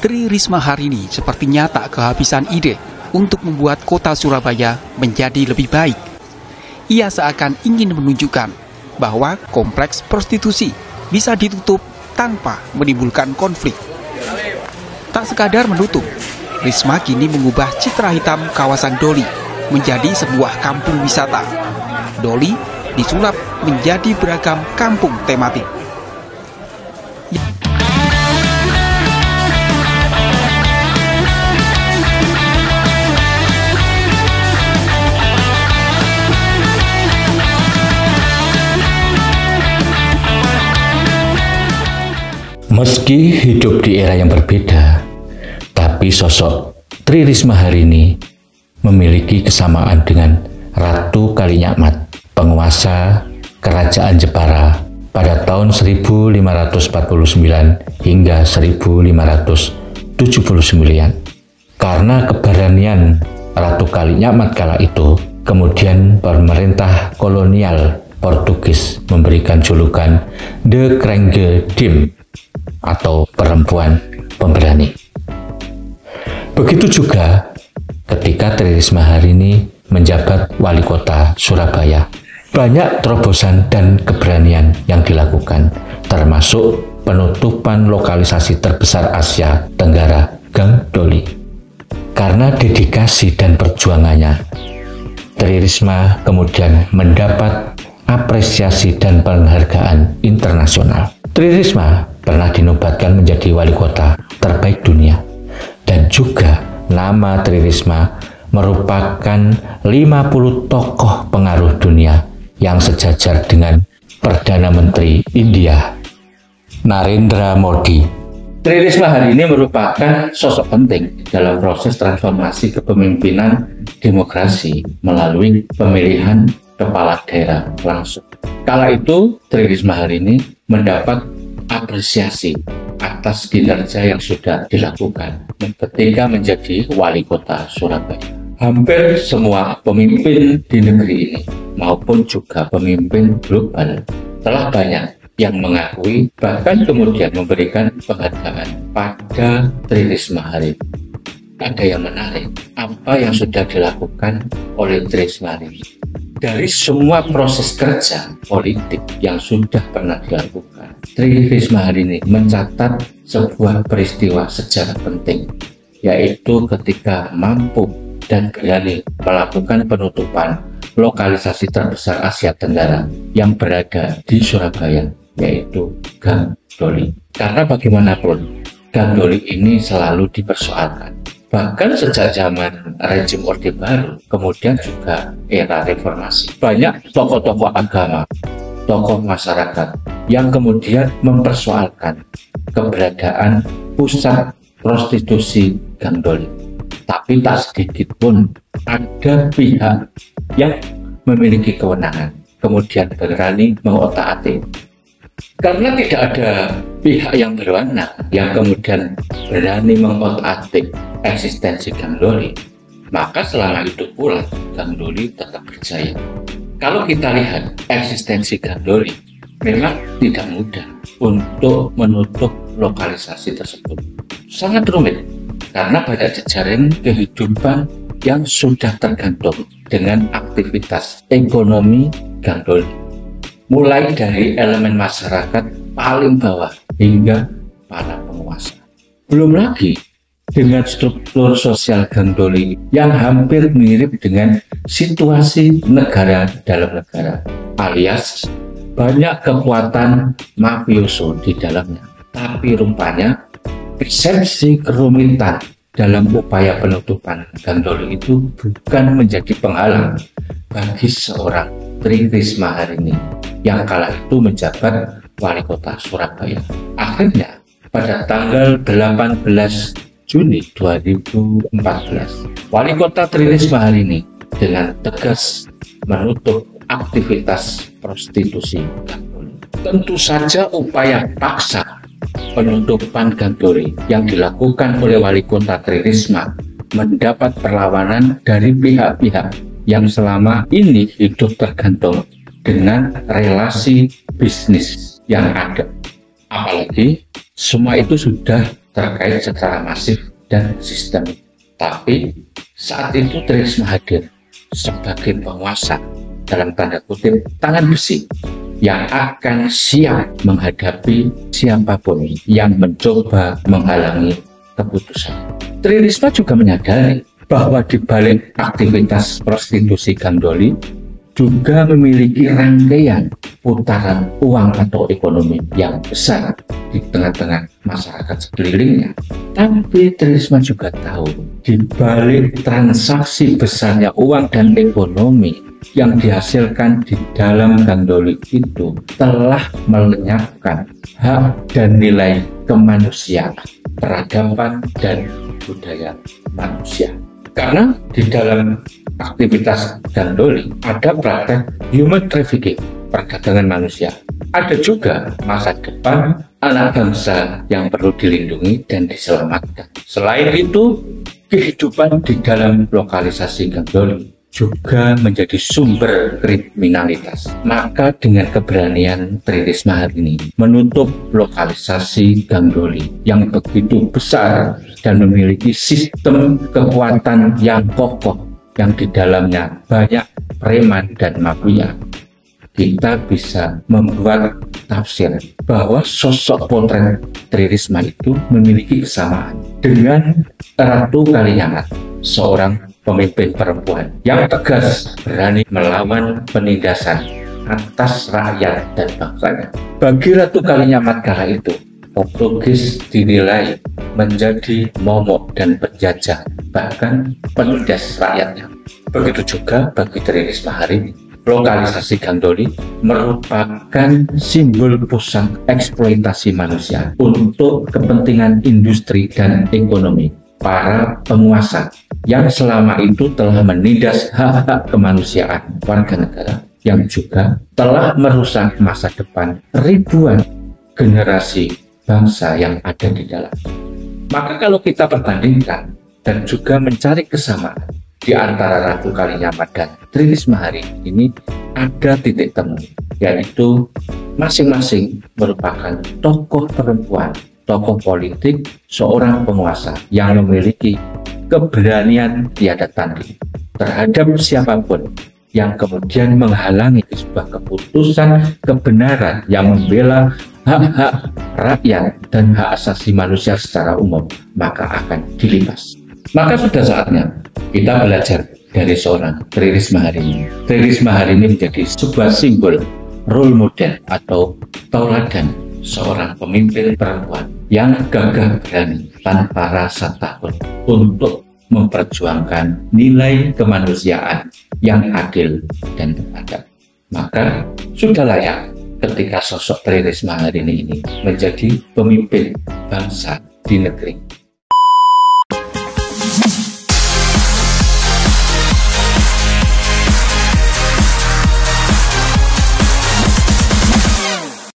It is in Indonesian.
Tri Risma hari ini sepertinya tak kehabisan ide untuk membuat kota Surabaya menjadi lebih baik. Ia seakan ingin menunjukkan bahwa kompleks prostitusi bisa ditutup tanpa menimbulkan konflik. Tak sekadar menutup, Risma kini mengubah citra hitam kawasan Doli menjadi sebuah kampung wisata. Doli disulap menjadi beragam kampung tematik. Meski hidup di era yang berbeda, tapi sosok Tri Risma hari ini memiliki kesamaan dengan Ratu Kalinyakmat, penguasa Kerajaan Jepara pada tahun 1549 hingga 1579. Karena keberanian Ratu Kalinyakmat kala itu, kemudian pemerintah kolonial Portugis memberikan julukan The Krenge Dim atau perempuan pemberani. Begitu juga ketika Tri Risma hari ini menjabat wali kota Surabaya. Banyak terobosan dan keberanian yang dilakukan, termasuk penutupan lokalisasi terbesar Asia Tenggara, Gang Doli. Karena dedikasi dan perjuangannya, Tri Risma kemudian mendapat apresiasi dan penghargaan internasional. Tri Risma pernah dinobatkan menjadi wali kota terbaik dunia, dan juga nama Tri Risma merupakan 50 tokoh pengaruh dunia yang sejajar dengan Perdana Menteri India Narendra Modi. Tri Risma hari ini merupakan sosok penting dalam proses transformasi kepemimpinan demokrasi melalui pemilihan kepala daerah langsung. Kala itu Tri Risma hari ini mendapat apresiasi atas kinerja yang sudah dilakukan ketika menjadi wali kota Surabaya. Hampir semua pemimpin di negeri ini maupun juga pemimpin global telah banyak yang mengakui, bahkan kemudian memberikan penghargaan pada Tri Risma hari ini. Ada yang menarik, apa yang sudah dilakukan oleh Tri Risma hari ini. Dari semua proses kerja politik yang sudah pernah dilakukan, Tri Risma hari ini mencatat sebuah peristiwa sejarah penting, yaitu ketika mampu dan berani melakukan penutupan lokalisasi terbesar Asia Tenggara yang berada di Surabaya, yaitu Gang Doli. Karena bagaimanapun, Gang Doli ini selalu dipersoalkan. Bahkan sejak zaman rezim Orde Baru, kemudian juga era reformasi, banyak tokoh-tokoh agama, tokoh masyarakat yang kemudian mempersoalkan keberadaan pusat prostitusi Gang Doli. Tapi tak sedikit pun ada pihak yang memiliki kewenangan kemudian berani mengotak-atik. Karena tidak ada pihak yang berwenang yang kemudian berani mengotak-atik eksistensi Gang Doli, maka selama itu pula Gang Doli tetap berjaya. Kalau kita lihat eksistensi Gang Doli, memang tidak mudah untuk menutup lokalisasi tersebut. Sangat rumit, karena banyak jejaring kehidupan yang sudah tergantung dengan aktivitas ekonomi Gang Doli. Mulai dari elemen masyarakat paling bawah hingga para penguasa. Belum lagi dengan struktur sosial Gang Doli yang hampir mirip dengan situasi negara dalam negara, alias banyak kekuatan mafioso di dalamnya. Tapi rupanya persepsi kerumitan dalam upaya penutupan Gang Doli itu bukan menjadi penghalang bagi seorang Tri Risma hari ini yang kala itu menjabat wali kota Surabaya. Akhirnya pada tanggal 18 Juni 2014, wali kota Tri Risma hari ini dengan tegas menutup aktivitas prostitusi Gang Doli. Tentu saja upaya paksa penutupan Gang Doli yang dilakukan oleh wali kota Tri Risma mendapat perlawanan dari pihak-pihak yang selama ini hidup tergantung dengan relasi bisnis yang ada. Apalagi semua itu sudah terkait secara masif dan sistemik. Tapi saat itu Tri Risma hadir sebagai penguasa dalam tanda kutip tangan besi yang akan siap menghadapi siapapun yang mencoba menghalangi keputusan. Tri Risma juga menyadari bahwa di balik aktivitas prostitusi Gang Doli juga memiliki rangkaian putaran uang atau ekonomi yang besar di tengah-tengah masyarakat sekelilingnya. Tapi Tri Risma juga tahu di balik transaksi besarnya uang dan ekonomi yang dihasilkan di dalam Gang Doli itu telah melenyapkan hak dan nilai kemanusiaan, peradaban dan budaya manusia. Karena di dalam aktivitas Gang Doli ada praktek human trafficking, perdagangan manusia. Ada juga masa depan anak bangsa yang perlu dilindungi dan diselamatkan. Selain itu, kehidupan di dalam lokalisasi Gang Doli juga menjadi sumber kriminalitas. Maka dengan keberanian Tri Risma hari ini menutup lokalisasi Gang Doli yang begitu besar dan memiliki sistem kekuatan yang kokoh, yang di dalamnya banyak preman dan mafia, kita bisa membuat tafsir bahwa sosok potret Tri Risma itu memiliki kesamaan dengan Ratu Kalinyamat, seorang pemimpin perempuan yang tegas, berani melawan penindasan atas rakyat dan bangsanya. Bagi Ratu Kalinyamat kala itu, Portugis dinilai menjadi momok dan penjajah, bahkan penindas rakyatnya. Begitu juga bagi Tri Risma hari ini. Lokalisasi Gang Doli merupakan simbol pusat eksploitasi manusia untuk kepentingan industri dan ekonomi para penguasa yang selama itu telah menindas hak-hak kemanusiaan warga negara, yang juga telah merusak masa depan ribuan generasi bangsa yang ada di dalam. Maka kalau kita perbandingkan dan juga mencari kesamaan di antara Ratu Kalinyamat dan Tri Risma hari ini, ada titik temu, yaitu masing-masing merupakan tokoh perempuan, tokoh politik, seorang penguasa yang memiliki keberanian tiada tanding terhadap siapapun yang kemudian menghalangi sebuah keputusan kebenaran yang membela hak-hak rakyat dan hak asasi manusia secara umum, maka akan dilindas. Maka sudah saatnya kita belajar dari seorang Tri Risma hari ini. Tri Risma hari ini menjadi sebuah simbol, role model atau tauladan seorang pemimpin perempuan yang gagah berani tanpa rasa takut untuk memperjuangkan nilai kemanusiaan yang adil dan beradab. Maka sudah layak ketika sosok Tri Risma hari ini menjadi pemimpin bangsa di negeri